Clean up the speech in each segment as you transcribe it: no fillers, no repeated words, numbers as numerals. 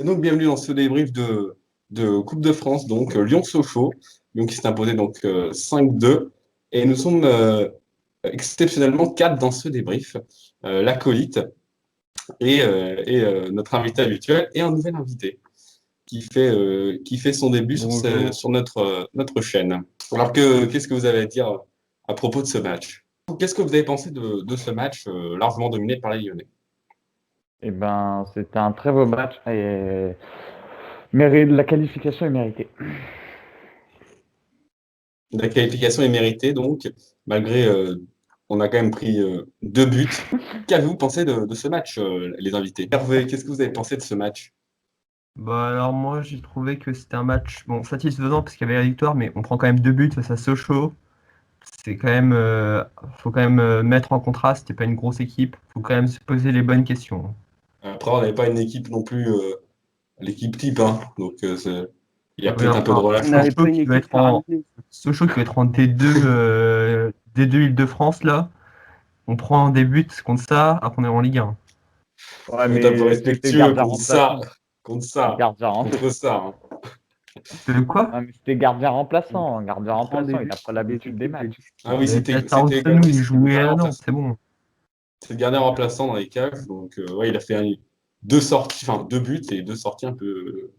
Et donc, bienvenue dans ce débrief de Coupe de France, donc Lyon-Sochaux. Lyon qui s'est imposé donc 5-2. Et nous sommes exceptionnellement quatre dans ce débrief. L'acolyte et notre invité habituel et un nouvel invité qui fait son début Bonjour. sur notre chaîne. Alors qu'est-ce que vous avez à dire à propos de ce match? Qu'est-ce que vous avez pensé de ce match largement dominé par les Lyonnais? Eh ben, c'était un très beau match et la qualification est méritée. La qualification est méritée, donc, malgré on a quand même pris 2 buts. Qu'avez-vous pensé de ce match, les invités? Hervé, qu'est-ce que vous avez pensé de ce match? Bah alors moi j'ai trouvé que c'était un match bon satisfaisant parce qu'il y avait la victoire mais on prend quand même 2 buts face à Sochaux. C'est quand même faut quand même mettre en contraste, c'était pas une grosse équipe, faut quand même se poser les bonnes questions. Après, on n'avait pas une équipe non plus, l'équipe type, hein, donc il y a Oui, peut-être un peu de enfin On relâchement. n'avait pas une équipe faramineux. Sochaux qui doit être en D2 Île-de-France là, on prend des buts contre ça après on est en Ligue 1. Ouais, Faut être un peu mais c'était respectueux gardien remplaçant. contre ça, hein. De quoi? Ouais, mais c'était gardien On remplaçant. Gardien prend des remplaçant, il buts n'a pas contre l'habitude des l'équipe de matchs. Ligue. Ah oui, Tatarusanu il c'était le jouait gardien à Nantes, remplaçant. c'est bon. C'est le gardien remplaçant dans les cages, donc ouais, il a fait deux sorties, enfin 2 buts et deux sorties un peu,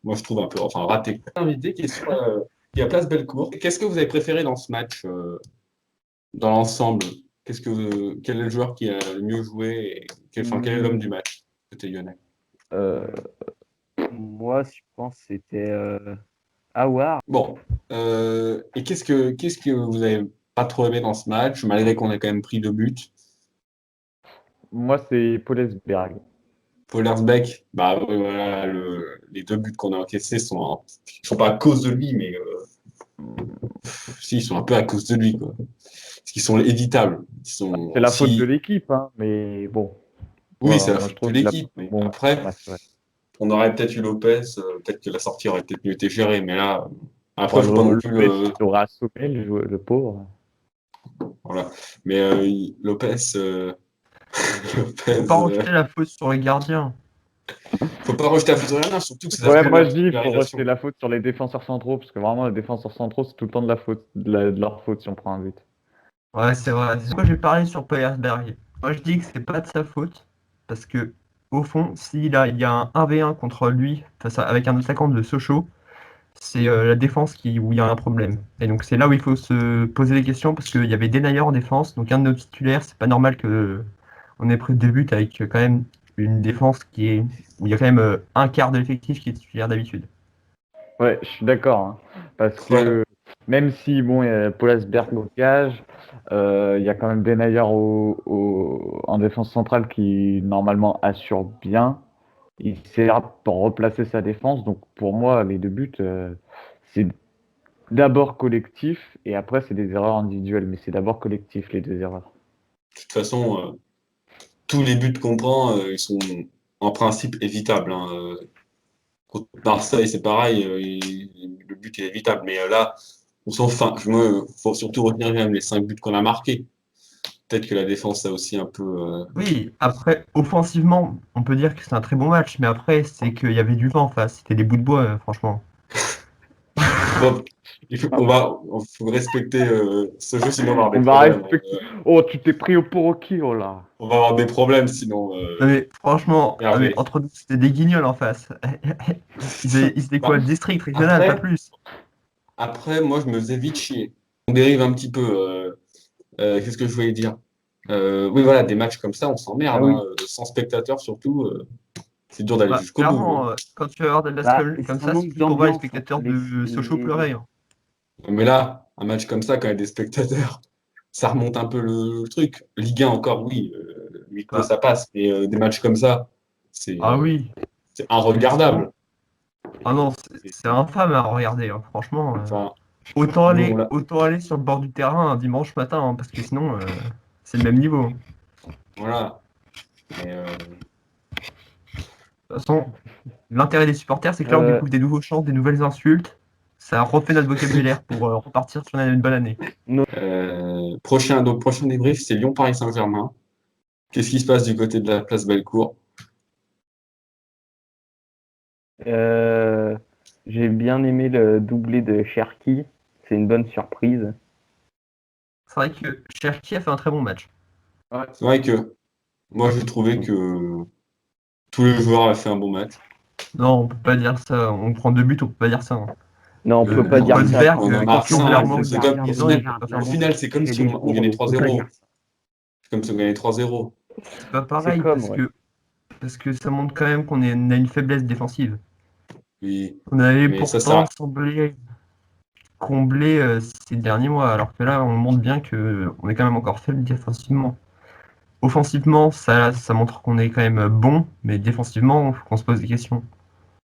moi je trouve un peu, enfin ratées. Invité qui est à Place Bellecour. Qu'est-ce que vous avez préféré dans ce match, dans l'ensemble? Quel est le joueur qui a le mieux joué et quel est l'homme du Hmm, match? C'était Lyonnais. euh, Moi, je pense que c'était Aouar. Bon, et qu'est-ce que vous avez pas trop aimé dans ce match, malgré qu'on ait quand même pris 2 buts? Moi, c'est Paul Esberg. Pollersbeck, bah ouais, voilà, les 2 buts qu'on a encaissés sont pas à cause de lui, mais si, ils sont un peu à cause de lui, quoi. Parce qu'ils sont évitables. C'est la faute de Si, l'équipe, hein, mais bon. oui, Voilà, c'est la moi, je faute de trouve qu'il a pas l'équipe, mais bon. après, Ouais, c'est vrai. on aurait peut-être eu Lopez, peut-être que la sortie aurait peut-être mieux été gérée, mais là, après, Bon, faut pas non plus Lopez, il aura assommé le pauvre. voilà. Mais Lopez, Faut pas Lopez, rejeter la faute sur les gardiens. faut pas rejeter la faute sur rien, surtout que c'est sa Ouais, moi première je dis, il faut rejeter titularisation. la faute sur les défenseurs centraux, parce que vraiment, les défenseurs centraux, c'est tout le temps de la faute, de leur faute si on prend un but. Ouais, c'est vrai. C'est pourquoi j'ai parlé sur Poyersberg. Moi, je dis que c'est pas de sa faute, parce que, au fond, il y a un 1v1 contre lui, avec un attaquant de Sochaux, c'est la défense où il y a un problème. Et donc, c'est là où il faut se poser les questions, parce qu'il y avait Denayer en défense, donc un de nos titulaires, c'est pas normal que on ait pris 2 buts avec quand même une défense où il y a quand même un quart de l'effectif qui est titulaire d'habitude. Ouais, je suis d'accord, hein, parce Ouais. que même si, bon, il y a Paul Asberg au cage, il y a quand même Denayer en défense centrale qui, normalement, assure bien. Il sait pour replacer sa défense, donc pour moi, les 2 buts, c'est d'abord collectif, et après, c'est des erreurs individuelles, mais c'est d'abord collectif, les deux erreurs. De toute façon, tous les buts qu'on prend, ils sont en principe évitables, hein. Contre Marseille, c'est pareil, le but est évitable. Mais là, on s'en fin. Faut surtout retenir quand même les 5 buts qu'on a marqués. Peut-être que la défense a aussi un peu. Oui, après, offensivement, on peut dire que c'est un très bon match, mais après, c'est qu'il y avait du vent en face. C'était des bouts de bois, franchement. Bon, faut respecter ce jeu, sinon on va avoir des On va problèmes. respecter. Oh, tu t'es pris au Porokiro, là. On va avoir des problèmes, sinon. Non, mais franchement, Hervé. entre nous, c'était des guignols en face. Ils étaient Bah, quoi? District régional, pas après, plus. moi, je me faisais vite chier. On dérive un petit peu. Qu'est-ce que je voulais dire? Oui, voilà, des matchs comme ça, on Ah s'emmerde, hein, oui. sans spectateurs surtout. C'est dur d'aller Bah, jusqu'au bout, hein. clairement, quand tu vas avoir de la Bah, comme ça ça, c'est manque plus pour voir les d'ambiance, hein. spectateurs de Sochaux pleurer, hein. Mais là, un match comme ça, quand il y a des spectateurs, ça remonte un peu le truc. Ligue 1 encore, oui, huis clos, Bah, ça passe. Mais des matchs comme ça, c'est ah oui. c'est Mais sinon, irregardable. ah non, C'est- c'est infâme à regarder, hein, franchement. Enfin, nous, Autant aller sur le bord du terrain un dimanche matin, hein, parce que sinon, c'est le même niveau. voilà. Mais, De toute façon, l'intérêt des supporters, c'est que là, on Euh, découvre des nouveaux chants, des nouvelles insultes. Ça refait notre vocabulaire pour repartir sur une bonne année. prochain débrief, c'est Lyon-Paris Saint-Germain. Qu'est-ce qui se passe du côté de la place Bellecour? J'ai bien aimé le doublé de Cherki. C'est une bonne surprise. C'est vrai que Cherki a fait un très bon match. C'est vrai que moi, j'ai trouvé que tous les joueurs avaient fait un bon match. Non, on peut pas dire ça. On prend 2 buts, on peut pas dire ça, hein. Non, on peut pas dire ça. Rosberg, On en quand marque tu ouvres 5. l'armoire C'est du comme, gardien, il peut pas faire au bon. final, c'est comme si on gagnait 3-0. C'est comme si on gagnait 3-0. C'est pas pareil comme, parce que ça montre quand même qu'on a une faiblesse défensive. Oui, On avait mais pourtant semblé combler ces derniers mois, alors que là, on montre bien que on est quand même encore faible défensivement. Offensivement, ça montre qu'on est quand même bon, mais défensivement, il faut qu'on se pose des questions.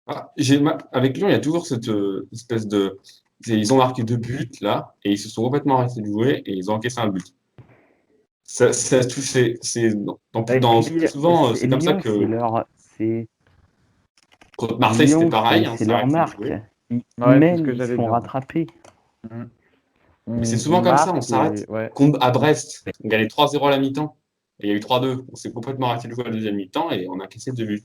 avec Lyon, il y a toujours cette espèce de. Ils ont marqué 2 buts là, et ils se sont complètement arrêtés de jouer et ils ont encaissé un but. Ça touche, Et puis, souvent, c'est comme ça Lyon, que c'est contre Marseille, c'était Lyon, pareil, hein, c'est ça leur arrêté de marque. jouer. Ils Ouais, c'est ce mènent, que ils se j'allais font dire. rattraper. Mais c'est On souvent comme ça, on marque s'arrête. ouais. À Brest, on gagnait 3-0 à la mi-temps, et il y a eu 3-2. On s'est complètement arrêté de jouer à la deuxième mi-temps et on a encaissé 2 buts.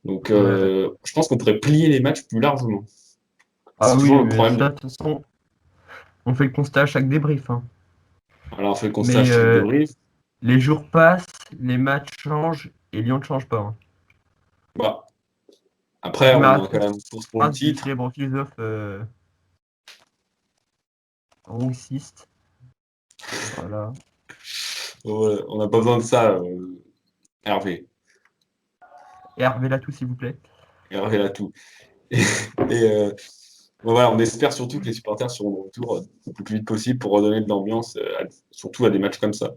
Donc, Ouais. je pense qu'on pourrait plier les matchs plus largement. Ah C'est oui, toujours le mais problème. ça, de toute façon, on fait le constat à chaque débrief, hein. Alors, on fait le constat à Mais chaque débrief. les jours passent, les matchs changent et Lyon ne change pas, hein. Bah, après, Je on est m'arrête quand même en course pour le phrase du titre. célèbre philosophe roussiste. Voilà. Ouais, on n'a pas besoin de ça, Hervé. Hervé Latou, s'il vous plaît. Hervé là tout. Bon, voilà, on espère surtout que les supporters seront de retour le plus vite possible pour redonner de l'ambiance, surtout à des matchs comme ça.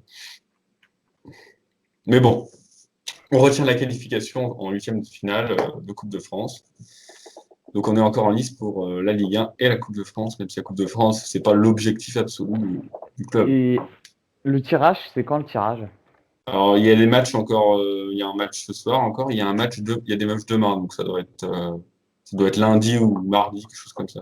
Mais bon, on retient la qualification en huitième de finale de Coupe de France. Donc on est encore en lice pour la Ligue 1 et la Coupe de France, même si la Coupe de France, c'est pas l'objectif absolu du club. Et le tirage, c'est quand le tirage? Alors il y a des matchs encore, il y a un match ce soir encore, il y a des matchs demain, donc ça doit être lundi ou mardi, quelque chose comme ça.